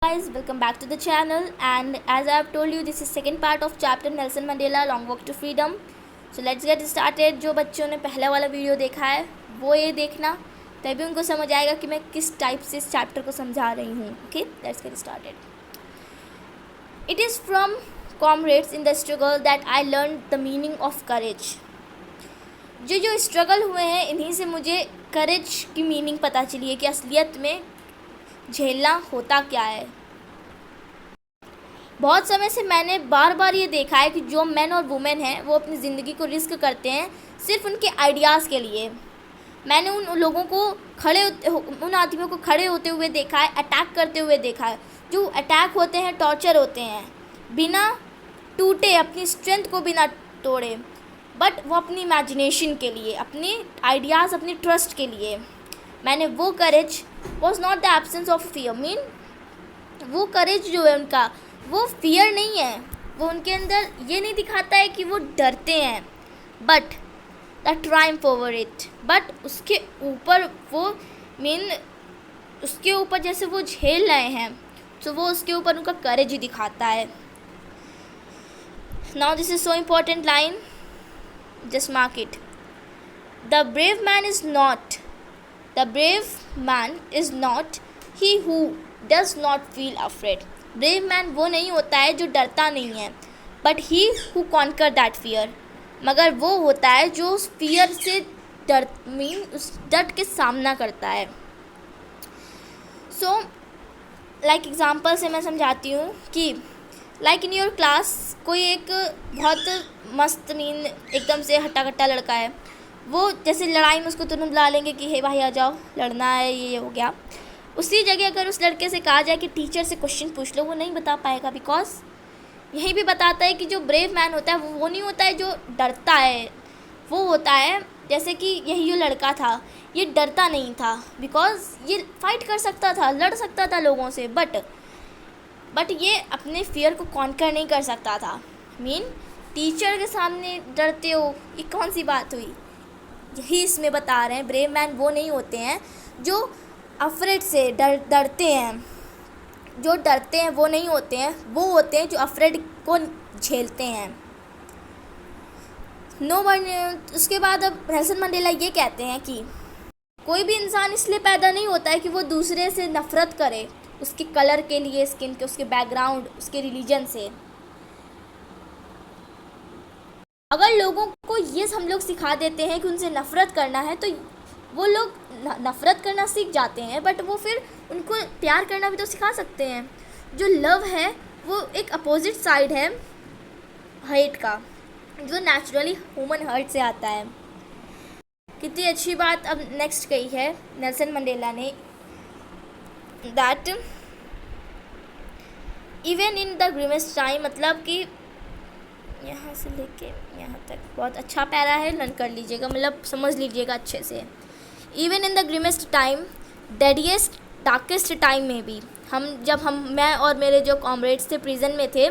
Guys, welcome back to the channel, and as I have told you, this is second part of chapter Nelson Mandela Long Walk to Freedom. So let's get started. जो बच्चों ने पहला वाला video देखा है वो ये देखना, तभी उनको समझ आएगा कि मैं किस टाइप से इस चैप्टर को समझा रही हूँ. Okay, let's get started. It is from comrades in the struggle that I learned the meaning of courage. जो स्ट्रगल हुए हैं इन्हीं से मुझे करेज की मीनिंग पता चली है कि असलियत में झेलना होता क्या है. बहुत समय से मैंने बार बार ये देखा है कि जो मैन और वुमेन हैं वो अपनी ज़िंदगी को रिस्क करते हैं सिर्फ उनके आइडियाज़ के लिए. मैंने उन लोगों को उन आदमियों को खड़े होते हुए देखा है, अटैक करते हुए देखा है. जो अटैक होते हैं टॉर्चर होते हैं, बिना टूटे, अपनी स्ट्रेंथ को बिना तोड़े, बट वो अपनी इमेजिनेशन के लिए, अपनी आइडियाज़, अपनी ट्रस्ट के लिए. मैंने वो courage was not the absence of fear. वो करेज जो है उनका, वो फियर नहीं है. वो उनके अंदर ये नहीं दिखाता है कि वो डरते हैं, but the Triumph over it. But उसके ऊपर वो उसके ऊपर जैसे वो झेल रहे हैं, तो वो उसके ऊपर उनका करेज ही दिखाता है. Now this is so important line, just mark it. The brave man is not he who does not feel afraid. Brave man वो नहीं होता है जो डरता नहीं है, but he who conquer that fear. मगर वो होता है जो उस फियर से उस डर के सामना करता है. सो लाइक एग्जांपल से मैं समझाती हूँ कि लाइक इन योर क्लास कोई एक बहुत मस्त एकदम से हट्टा कट्टा लड़का है. वो जैसे लड़ाई में उसको तुरंत बुला लेंगे कि हे भाई आ जाओ, लड़ना है, ये हो गया. उसी जगह अगर उस लड़के से कहा जाए कि टीचर से क्वेश्चन पूछ लो, वो नहीं बता पाएगा. बिकॉज यही भी बताता है कि जो ब्रेव मैन होता है वो नहीं होता है जो डरता है. वो होता है जैसे कि यही जो लड़का था, ये डरता नहीं था बिकॉज ये फाइट कर सकता था, लड़ सकता था लोगों से, बट ये अपने फियर को कॉन्कर नहीं कर सकता था. टीचर के सामने डरते हो, ये कौन सी बात हुई. यही इसमें बता रहे हैं, ब्रेव मैन वो नहीं होते हैं जो अफ्रेड से डरते हैं. जो डरते हैं वो नहीं होते हैं, वो होते हैं जो अफ्रेड को झेलते हैं. उसके बाद अब नेल्सन मंडेला ये कहते हैं कि कोई भी इंसान इसलिए पैदा नहीं होता है कि वो दूसरे से नफ़रत करे, उसके कलर के लिए, स्किन के, उसके बैकग्राउंड, उसके रिलीजन से. अगर लोगों को ये हम लोग सिखा देते हैं कि उनसे नफ़रत करना है, तो वो लोग नफ़रत करना सीख जाते हैं, बट वो फिर उनको प्यार करना भी तो सिखा सकते हैं. जो लव है वो एक अपोजिट साइड है हेट का, जो नेचुरली ह्यूमन हार्ट से आता है. कितनी अच्छी बात अब नेक्स्ट कही है नेल्सन मंडेला ने, that even in the grimmest time, मतलब कि यहाँ से लेके यहाँ तक बहुत अच्छा पैरा है, लर्न कर लीजिएगा, मतलब समझ लीजिएगा अच्छे से. Even in the grimmest time, deadliest darkest time में भी मैं और मेरे जो कॉमरेड्स थे प्रिजन में थे,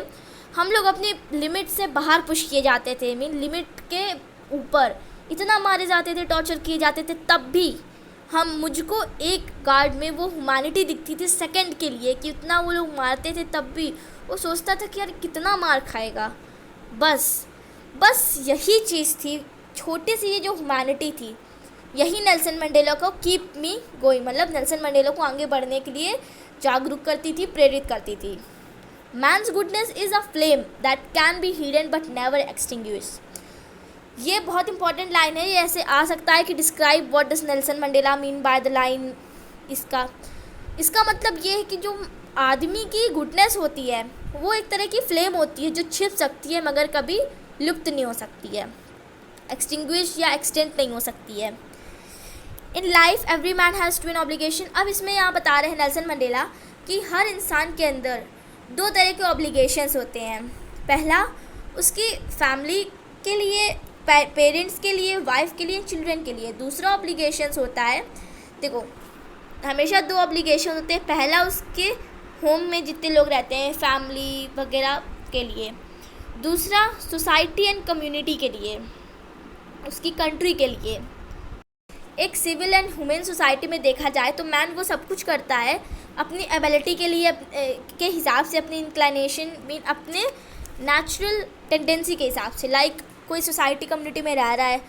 हम लोग अपनी लिमिट से बाहर पुश किए जाते थे. लिमिट के ऊपर इतना मारे जाते थे, टॉर्चर किए जाते थे, तब भी मुझको एक गार्ड में वो ह्यूमैनिटी दिखती थी सेकंड के लिए कि उतना वो लोग मारते थे, तब भी वो सोचता था कि यार कितना मार खाएगा. बस यही चीज़ थी, छोटी सी ये जो ह्यूमैनिटी थी, यही नेल्सन मंडेला को कीप मी गोइंग, मतलब नेल्सन मंडेला को आगे बढ़ने के लिए जागरूक करती थी, प्रेरित करती थी. Man's goodness is a flame that can be hidden but never extinguish. ये बहुत इंपॉर्टेंट लाइन है. ये ऐसे आ सकता है कि describe what does Nelson Mandela mean by the line. इसका मतलब ये है कि जो आदमी की गुडनेस होती है वो एक तरह की फ्लेम होती है जो छिप सकती है मगर कभी लुप्त नहीं हो सकती है, एक्सटिंग्विश या एक्सटेंट नहीं हो सकती है. In life every man has twin obligation. अब इसमें यहाँ बता रहे हैं नेल्सन मंडेला कि हर इंसान के अंदर दो तरह के ऑब्लिगेशंस होते हैं. पहला उसकी फैमिली के लिए, पेरेंट्स के लिए, वाइफ के लिए, चिल्ड्रन के लिए. दूसरा ऑब्लिगेशंस होता है, देखो हमेशा दो ऑब्लिगेशन होते हैं. पहला उसके होम में जितने लोग रहते हैं, फैमिली वगैरह के लिए. दूसरा सोसाइटी एंड कम्युनिटी के लिए, उसकी कंट्री के लिए. एक सिविल एंड ह्यूमन सोसाइटी में देखा जाए तो मैन वो सब कुछ करता है अपनी एबिलिटी के लिए, के हिसाब से, अपनी इंक्लिनेशन मीन अपने नेचुरल टेंडेंसी के हिसाब से। लाइक कोई सोसाइटी कम्युनिटी में रह रहा है,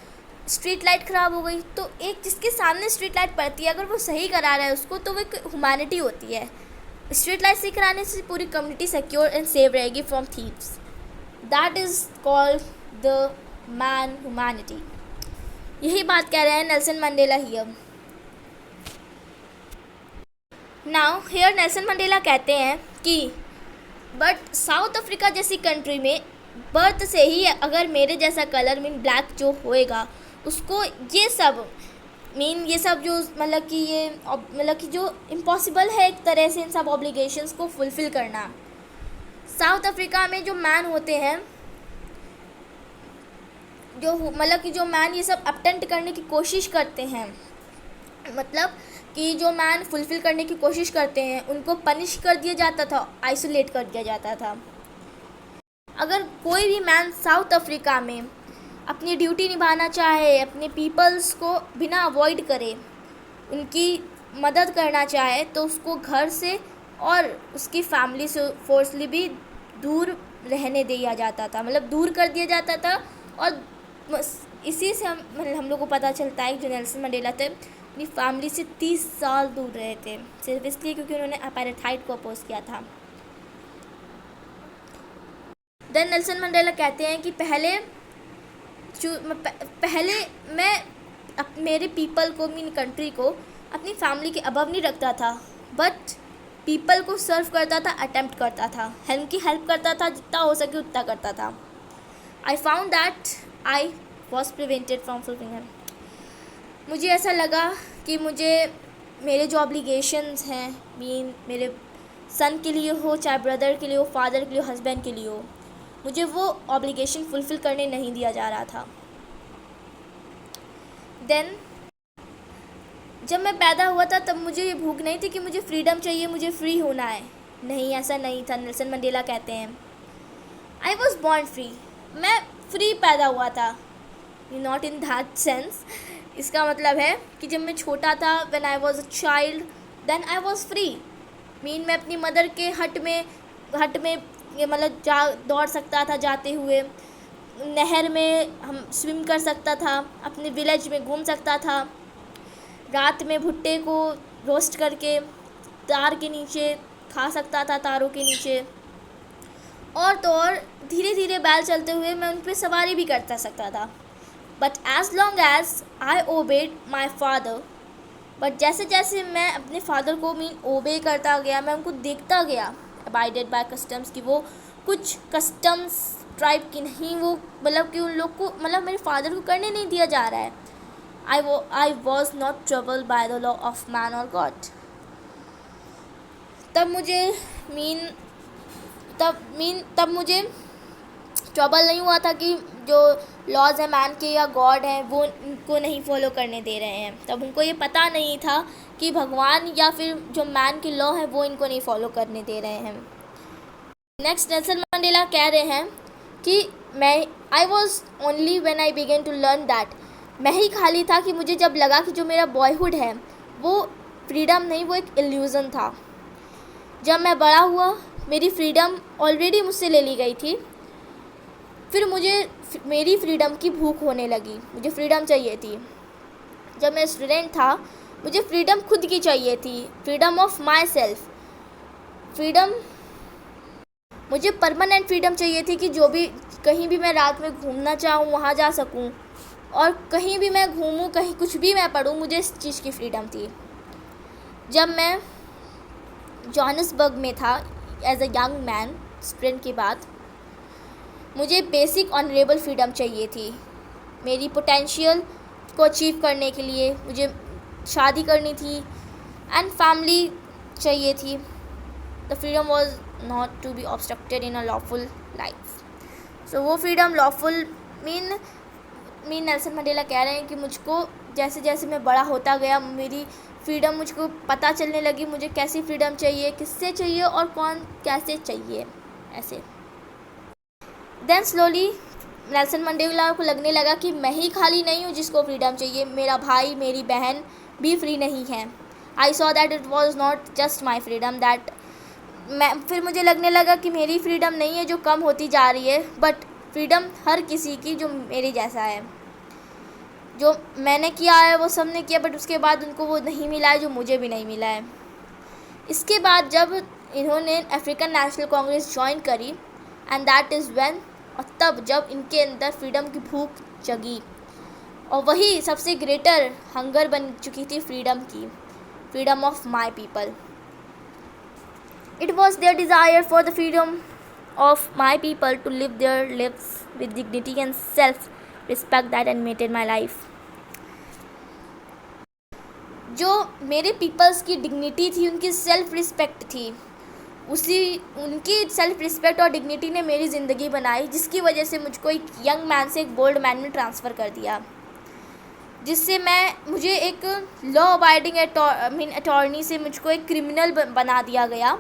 स्ट्रीट लाइट ख़राब हो गई तो एक जिसके सामने स्ट्रीट लाइट पड़ती है अगर वो सही करा रहा है उसको, तो वो एक ह्यूमैनिटी होती है। स्ट्रीट लाइट सही कराने से पूरी कम्युनिटी सिक्योर एंड सेव रहेगी from thieves. That is called the man humanity. यही बात कह रहे हैं Nelson Mandela here. Now here Nelson Mandela कहते हैं कि बट साउथ अफ्रीका जैसी कंट्री में बर्थ से ही अगर मेरे जैसा कलर मीन ब्लैक जो होएगा उसको ये सब जो मतलब कि जो इम्पॉसिबल है एक तरह से इन सब ऑब्लिगेशंस को फुलफ़िल करना। साउथ अफ्रीका में जो मैन होते हैं, जो मैन ये सब अटेम्प्ट करने की कोशिश करते हैं, मतलब कि जो मैन फुलफ़िल करने की कोशिश करते हैं उनको पनिश कर दिया जाता था, आइसोलेट कर दिया जाता था। अगर कोई भी मैन साउथ अफ्रीका में अपनी ड्यूटी निभाना चाहे, अपने पीपल्स को बिना अवॉइड करे उनकी मदद करना चाहे, तो उसको घर से और उसकी फैमिली से फोर्सली भी दूर रहने दिया जाता था, मतलब दूर कर दिया जाता था। और इसी से हम लोग को पता चलता है कि जो नेल्सन मंडेला थे अपनी फैमिली से 30 साल दूर रहे थे, सिर्फ इसलिए क्योंकि उन्होंने अपार्थाइड को अपोज किया था। देन नेल्सन मंडेला कहते हैं कि पहले मैं मेरे पीपल को, मीन कंट्री को अपनी फैमिली के अबव नहीं रखता था, बट पीपल को सर्व करता था, अटेम्प्ट करता था, उनकी हेल्प करता था, जितना हो सके उतना करता था। I found that I was prevented from fulfilling. मुझे ऐसा लगा कि मुझे मेरे जो ऑब्लिगेशंस हैं, मीन मेरे सन के लिए हो, चाहे ब्रदर के लिए हो, फादर के लिए हो, हस्बैंड के लिए हो, मुझे वो ऑब्लिगेशन फुलफ़िल करने नहीं दिया जा रहा था। देन जब मैं पैदा हुआ था तब मुझे ये भूख नहीं थी कि मुझे फ्रीडम चाहिए, मुझे फ्री होना है। नहीं, ऐसा नहीं था। नेल्सन मंडेला कहते हैं आई वॉज बॉर्न फ्री, मैं फ्री पैदा हुआ था। Not in that sense. इसका मतलब है कि जब मैं छोटा था, when I was a child, then I was free. Mean मैं अपनी मदर के हट में ये मतलब दौड़ सकता था, जाते हुए नहर में हम स्विम कर सकता था, अपने विलेज में घूम सकता था, रात में भुट्टे को रोस्ट करके तार के नीचे खा सकता था, तारों के नीचे। और तो और धीरे धीरे बैल चलते हुए मैं उन पर सवारी भी करता सकता था। But as long as I obeyed my father, but जैसे जैसे मैं अपने फादर को ओबे करता गया, मैं उनको देखता गया, अबाइडेड बाय कस्टम्स, की वो कुछ कस्टम्स ट्राइब की नहीं, वो मतलब कि उन लोग को, मतलब मेरे फादर को करने नहीं दिया जा रहा है। I was not troubled by the law of man और गॉड। तब मुझे ट्रबल नहीं हुआ था कि जो लॉज हैं मैन के या गॉड हैं वो उनको नहीं फॉलो करने दे रहे हैं। तब उनको ये पता नहीं था कि भगवान या फिर जो मैन के लॉ हैं वो इनको नहीं फॉलो करने दे रहे हैं। नेक्स्ट नेल्सन मंडेला कह रहे हैं कि I was only when I began to learn that, मैं ही खाली था कि मुझे जब लगा कि जो मेरा बॉयहुड है वो फ्रीडम नहीं, वो एक इल्यूज़न था। जब मैं बड़ा हुआ मेरी फ्रीडम ऑलरेडी मुझसे ले ली गई थी, फिर मुझे मेरी फ्रीडम की भूख होने लगी, मुझे फ्रीडम चाहिए थी। जब मैं स्टूडेंट था मुझे फ्रीडम खुद की चाहिए थी, freedom of my self. Freedom, मुझे परमानेंट फ्रीडम चाहिए थी कि जो भी कहीं भी मैं रात में घूमना चाहूँ वहाँ जा सकूँ, और कहीं भी मैं घूमूँ, कहीं कुछ भी मैं पढ़ूँ, मुझे इस चीज़ की फ्रीडम थी। जब मैं जोहानिसबर्ग में था as a young man, student की बात, मुझे बेसिक ऑनरेबल फ्रीडम चाहिए थी। मेरी पोटेंशियल को अचीव करने के लिए मुझे शादी करनी थी एंड फैमिली चाहिए थी। The freedom was not to be obstructed in a lawful life. So वो freedom lawful mean Nelson Mandela कह रहे हैं कि मुझको जैसे जैसे मैं बड़ा होता गया मेरी फ्रीडम मुझको पता चलने लगी, मुझे कैसी फ्रीडम चाहिए, किससे चाहिए और कौन कैसे चाहिए, ऐसे। देन स्लोली नेल्सन मंडेला को लगने लगा कि मैं ही खाली नहीं हूँ जिसको फ्रीडम चाहिए, मेरा भाई मेरी बहन भी फ्री नहीं है। I saw that it was not just my freedom, that फिर मुझे लगने लगा कि मेरी फ्रीडम नहीं है जो कम होती जा रही है, बट फ्रीडम हर किसी की जो मेरे जैसा है। जो मैंने किया है वो सब ने किया, बट उसके बाद उनको वो नहीं मिला है जो मुझे भी नहीं मिला है। इसके बाद जब इन्होंने अफ्रीकन नेशनल कांग्रेस ज्वाइन करी, एंड दैट इज़ व्हेन, और तब जब इनके अंदर फ्रीडम की भूख जगी, और वही सबसे ग्रेटर हंगर बन चुकी थी फ्रीडम की, freedom of my people. It was their desire for the freedom of my people to live their lives with dignity and self respect that animated my life. जो मेरे पीपल्स की dignity थी, उनकी self respect थी, उनकी self respect और dignity ने मेरी ज़िंदगी बनाई, जिसकी वजह से मुझको एक यंग मैन से एक बोल्ड मैन में ट्रांसफ़र कर दिया, जिससे मुझे एक लॉ अबाइडिंग अटॉर्नी से मुझको एक क्रिमिनल बना दिया गया,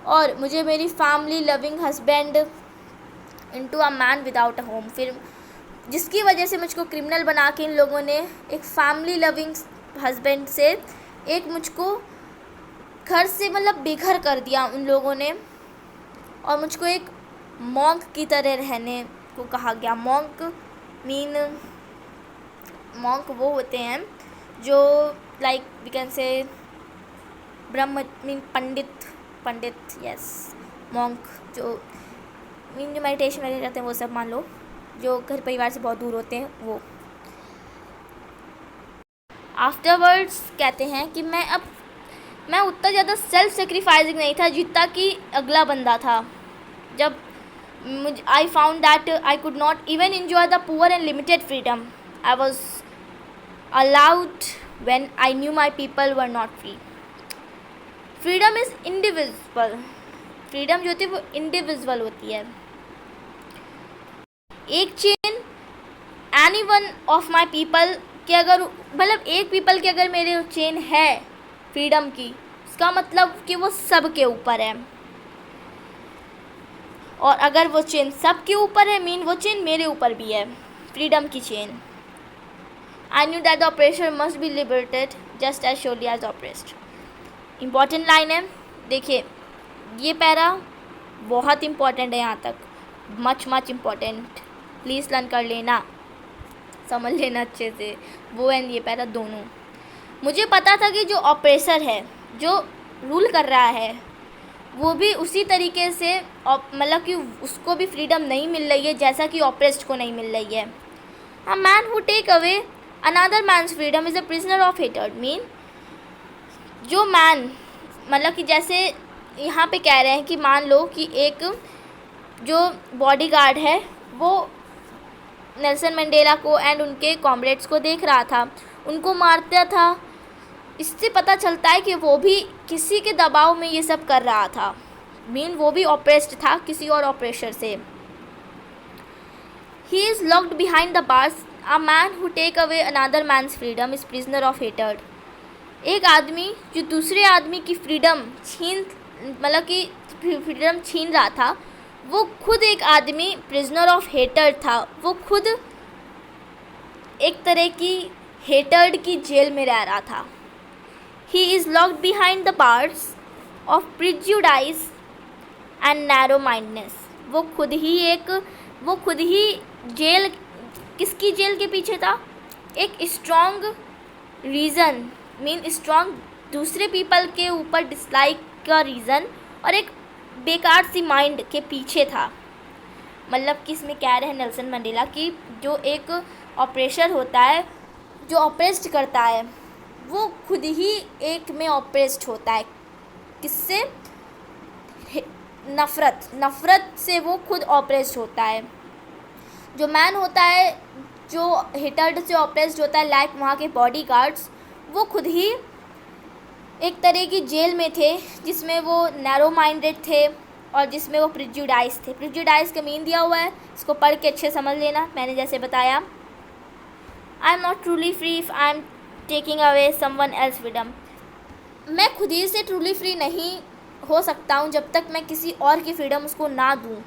और मुझे मेरी family loving husband into a man without a home, फिर जिसकी वजह से मुझको क्रिमिनल बना के इन लोगों ने एक फैमिली लविंग हस्बैंड से एक मुझको घर से बेघर कर दिया उन लोगों ने, और मुझको एक मॉन्क की तरह रहने को कहा गया। मॉन्क वो होते हैं जो like we can say Brahma Pandit yes, monk जो मेडिटेशन वगैरह करते हैं, वो सब मान लो, जो घर परिवार से बहुत दूर होते हैं वो। आफ्टरवर्ड्स कहते हैं कि मैं उतना ज़्यादा सेल्फ सेक्रीफाइसिंग नहीं था जितना कि अगला बंदा था। जब I found that I could not even enjoy the poor and limited freedom I was allowed when I knew my people were not free. Freedom is individual, freedom जो होती है वो इंडिविजुअल होती है। एक chain any one of my people कि अगर एक पीपल की अगर मेरे चेन है फ्रीडम की, इसका मतलब कि वो सब के ऊपर है, और अगर वो चेन सब के ऊपर है मीन वो चेन मेरे ऊपर भी है, फ्रीडम की chain. I knew that the oppressor must be liberated just as surely as oppressed. Important line है, देखिए ये पैरा बहुत इम्पॉर्टेंट है, यहाँ तक मच इम्पॉर्टेंट, प्लीज़ लर्न कर लेना, समझ लेना अच्छे से, वो एंड ये पैरा दोनों। मुझे पता था कि जो ऑपरेसर है, जो रूल कर रहा है, वो भी उसी तरीके से कि उसको भी फ्रीडम नहीं मिल रही है जैसा कि ऑपरेस्ड को नहीं मिल रही है। A man who take away another man's freedom is a prisoner of hatred, mean जो मैन कि जैसे यहाँ पे कह रहे हैं कि मान लो कि एक जो बॉडीगार्ड है वो नेल्सन मंडेला को एंड उनके कॉमरेड्स को देख रहा था, उनको मारता था। इससे पता चलता है कि वो भी किसी के दबाव में ये सब कर रहा था, मीन वो भी ऑपरेस्ड था किसी और ऑपरेशर से। He is locked behind the bars, a man who take away another man's freedom is prisoner of hatred. एक आदमी जो दूसरे आदमी की फ्रीडम फ्रीडम छीन रहा था, वो खुद एक आदमी प्रिजनर ऑफ हेटर्ड था, वो खुद एक तरह की हेटर्ड की जेल में रह रहा था। ही is locked behind the bars of prejudice and narrow mindness. वो खुद ही जेल, किसकी जेल के पीछे था? एक स्ट्रॉन्ग रीज़न, मीन स्ट्रॉन्ग दूसरे पीपल के ऊपर डिसलाइक का रीज़न, और एक बेकार सी माइंड के पीछे था। कि इसमें कह रहे हैं नेल्सन मंडेला कि जो एक ऑपरेशर होता है, जो ऑपरेस्ट करता है, वो खुद ही एक में ऑपरेस्ट होता है। किससे? नफ़रत से वो खुद ऑपरेस्ट होता है। जो मैन होता है जो हेटर्ड से ऑपरेस्ट होता है, लाइक वहाँ के बॉडीगार्ड्स, वो खुद ही एक तरह की जेल में थे जिसमें वो नैरो माइंडेड थे और जिसमें वो प्रिजुडाइज थे। प्रिजुडाइज का मीन दिया हुआ है, इसको पढ़ के अच्छे समझ लेना। मैंने जैसे बताया, आई am not truly free if I am taking away someone else freedom. मैं खुद ही से ट्रूली फ्री नहीं हो सकता हूँ जब तक मैं किसी और की फ्रीडम उसको ना दूँ।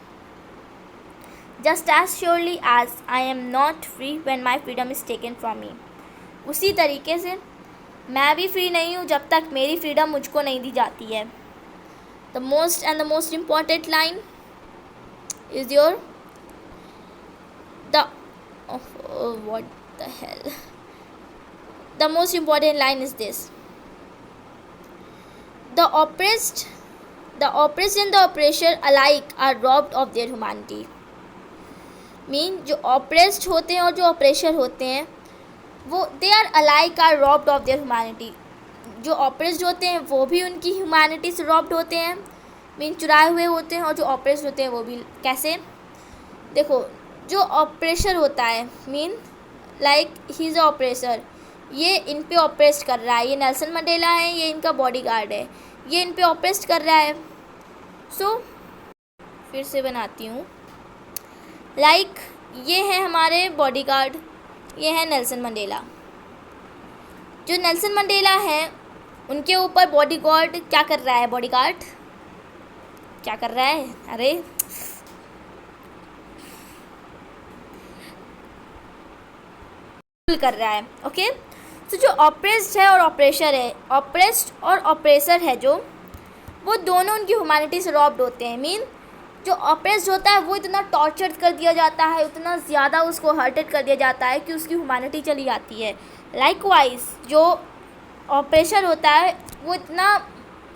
Just as surely as I am not free when my freedom is taken from me. उसी तरीके से मैं भी फ्री नहीं हूँ जब तक मेरी फ्रीडम मुझको नहीं दी जाती है। The most important line is your the what the hell, the most important line is this: the oppressed and the oppressor alike are robbed of their humanity। Mean जो ऑप्रेस्ड होते हैं और जो ऑपरेशर होते हैं वो they are alike are robbed of their humanity. जो oppressed होते हैं वो भी उनकी ह्यूमैनिटी से रॉब्ड होते हैं, मीन चुराए हुए होते हैं, और जो ऑप्रेस्ड होते हैं वो भी। कैसे? देखो, जो ऑपरेशर होता है mean like he is oppressor, ये इन पे ऑपरेस्ट कर रहा है, ये नेल्सन मंडेला है, ये इनका बॉडीगार्ड है, ये इन पे ऑपरेस्ट कर रहा है। सो फिर से बनाती हूँ, लाइक ये है हमारे बॉडीगार्ड, ये है नेल्सन मंडेला। जो नेल्सन मंडेला है उनके ऊपर बॉडीगार्ड क्या कर रहा है? बॉडीगार्ड क्या कर रहा है? अरे कर रहा है। ओके, तो जो ऑप्रेस्ड है और ऑपरेशर है, ऑप्रेस्ड और ऑपरेसर है जो, वो दोनों उनकी ह्यूमैनिटी से रॉब्ड होते हैं। मीन जो ऑप्रेस्ड होता है वो इतना टॉर्चर कर दिया जाता है, उतना ज़्यादा उसको हर्टेड कर दिया जाता है कि उसकी ह्यूमैनिटी चली जाती है। लाइकवाइज जो ऑपरेशर होता है वो इतना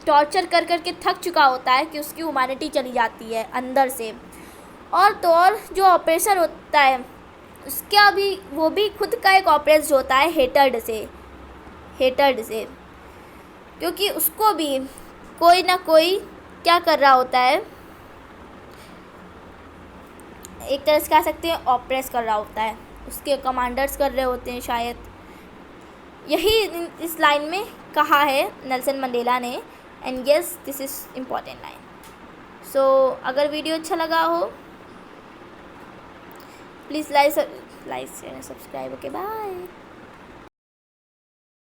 टॉर्चर कर कर के थक चुका होता है कि उसकी ह्यूमैनिटी चली जाती है अंदर से। और तो और जो ऑपरेसर होता है उसका भी, वो भी खुद का एक ऑपरेस्ड होता है हेटर्ड से, क्योंकि उसको भी कोई ना कोई क्या कर रहा होता है, एक तरह से कह सकते हैं ऑपरेस कर रहा होता है, उसके कमांडर्स कर रहे होते हैं शायद। यही इस लाइन में कहा है नेल्सन मंडेला ने, and yes this is important line. So अगर वीडियो अच्छा लगा हो please like share and subscribe. Okay, bye.